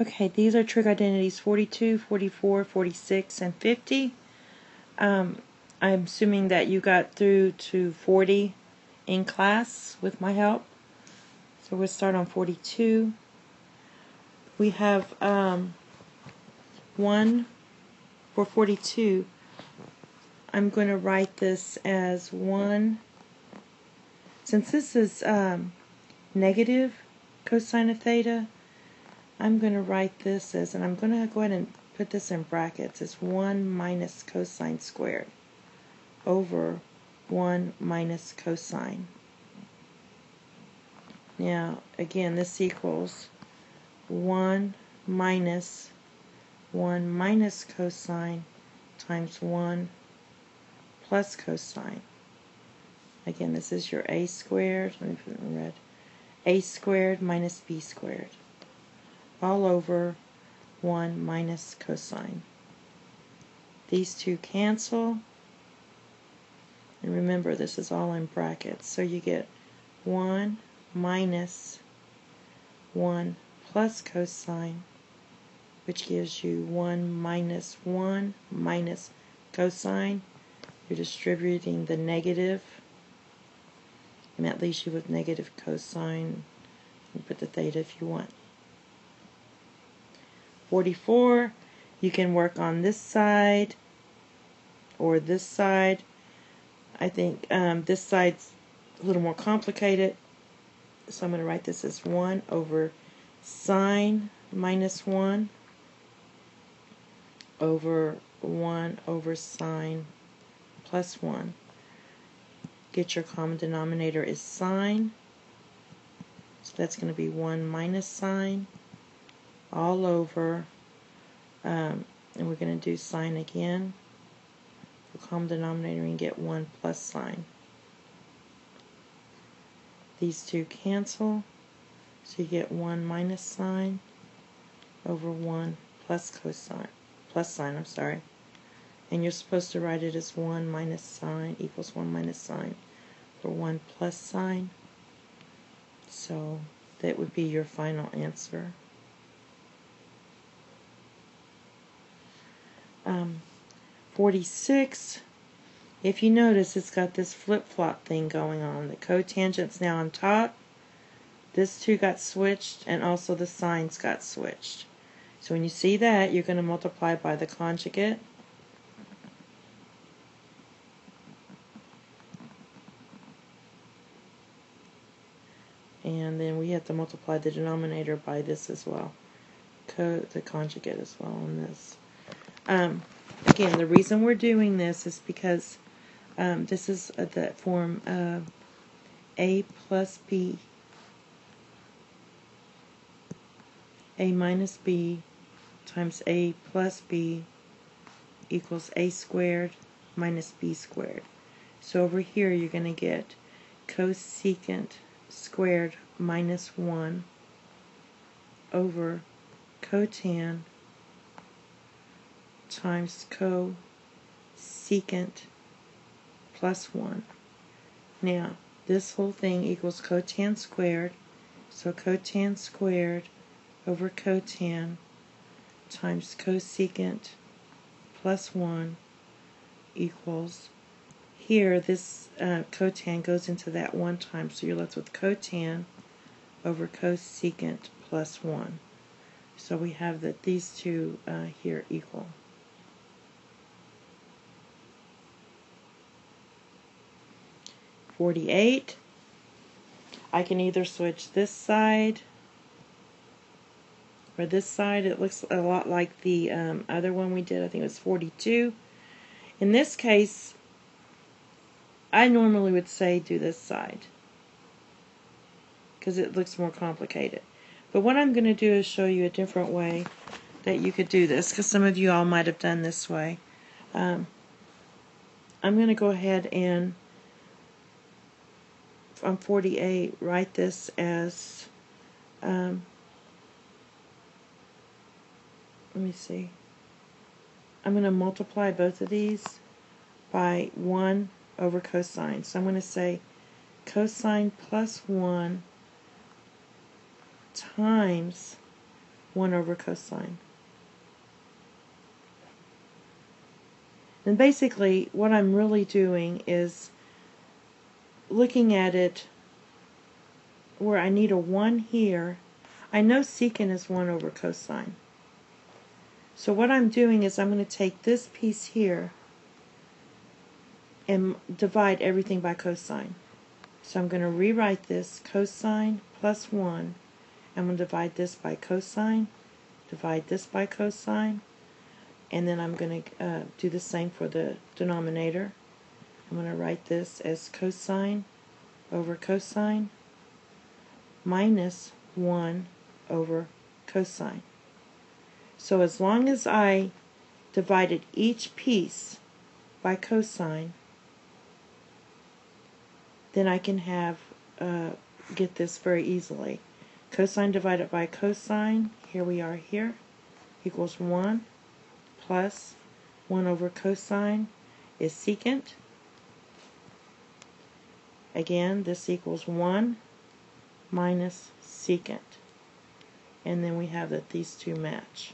Okay, these are trig identities 42, 44, 46, and 50. I'm assuming that you got through to 40 in class with my help. So we'll start on 42. We have 1 for 42. I'm going to write this as 1. Since this is negative cosine of theta, I'm going to write this as, and I'm going to go ahead and put this in brackets, as 1 minus cosine squared over 1 minus cosine. Now, again, this equals 1 minus cosine times 1 plus cosine. Again, this is your a squared, let me put it in red, a squared minus b squared, all over 1 minus cosine. These two cancel, and remember this is all in brackets, so you get 1 minus 1 plus cosine, which gives you 1 minus cosine. You're distributing the negative, and that leaves you with negative cosine. You can put the theta if you want. 44, you can work on this side or this side. I think this side's a little more complicated, so I'm going to write this as 1 over sine minus 1 over 1 over sine plus 1. Get your common denominator is sine, so that's going to be 1 minus sine all over, and we're going to do sine again. For common denominator, we can get 1 plus sine. These two cancel, so you get 1 minus sine over 1 plus cosine, plus sine, I'm sorry. And you're supposed to write it as 1 minus sine equals 1 minus sine for 1 plus sine. So that would be your final answer. 46, if you notice, it's got this flip-flop thing going on. The cotangent's now on top. This 2 got switched, and also the signs got switched. So when you see that, you're going to multiply by the conjugate. And then we have to multiply the denominator by this as well. The conjugate as well on this. Again, the reason we're doing this is because this is the form of a plus b, a minus b times a plus b equals a squared minus b squared. So over here you're going to get cosecant squared minus 1 over cotan times cosecant plus 1. Now, this whole thing equals cotan squared, so cotan squared over cotan times cosecant plus 1 equals, here this cotan goes into that one time, so you're left with cotan over cosecant plus 1. So we have that these two here equal. 48, I can either switch this side or this side. It looks a lot like the other one we did. I think it was 42. In this case, I normally would say do this side because it looks more complicated. But what I'm going to do is show you a different way that you could do this, because some of you all might have done this way. I'm going to go ahead and on 48 write this as let me see, I'm going to multiply both of these by 1 over cosine. So I'm going to say cosine plus 1 times 1 over cosine. And basically what I'm really doing is looking at it where I need a 1 here. I know secant is 1 over cosine. So what I'm doing is I'm going to take this piece here and divide everything by cosine. So I'm going to rewrite this cosine plus 1. I'm going to divide this by cosine, divide this by cosine, and then I'm going to do the same for the denominator. I'm going to write this as cosine over cosine minus 1 over cosine. So as long as I divided each piece by cosine, then I can have get this very easily. Cosine divided by cosine, here we are here, equals 1 plus 1 over cosine is secant. Again, this equals 1 minus secant. And then we have that these two match.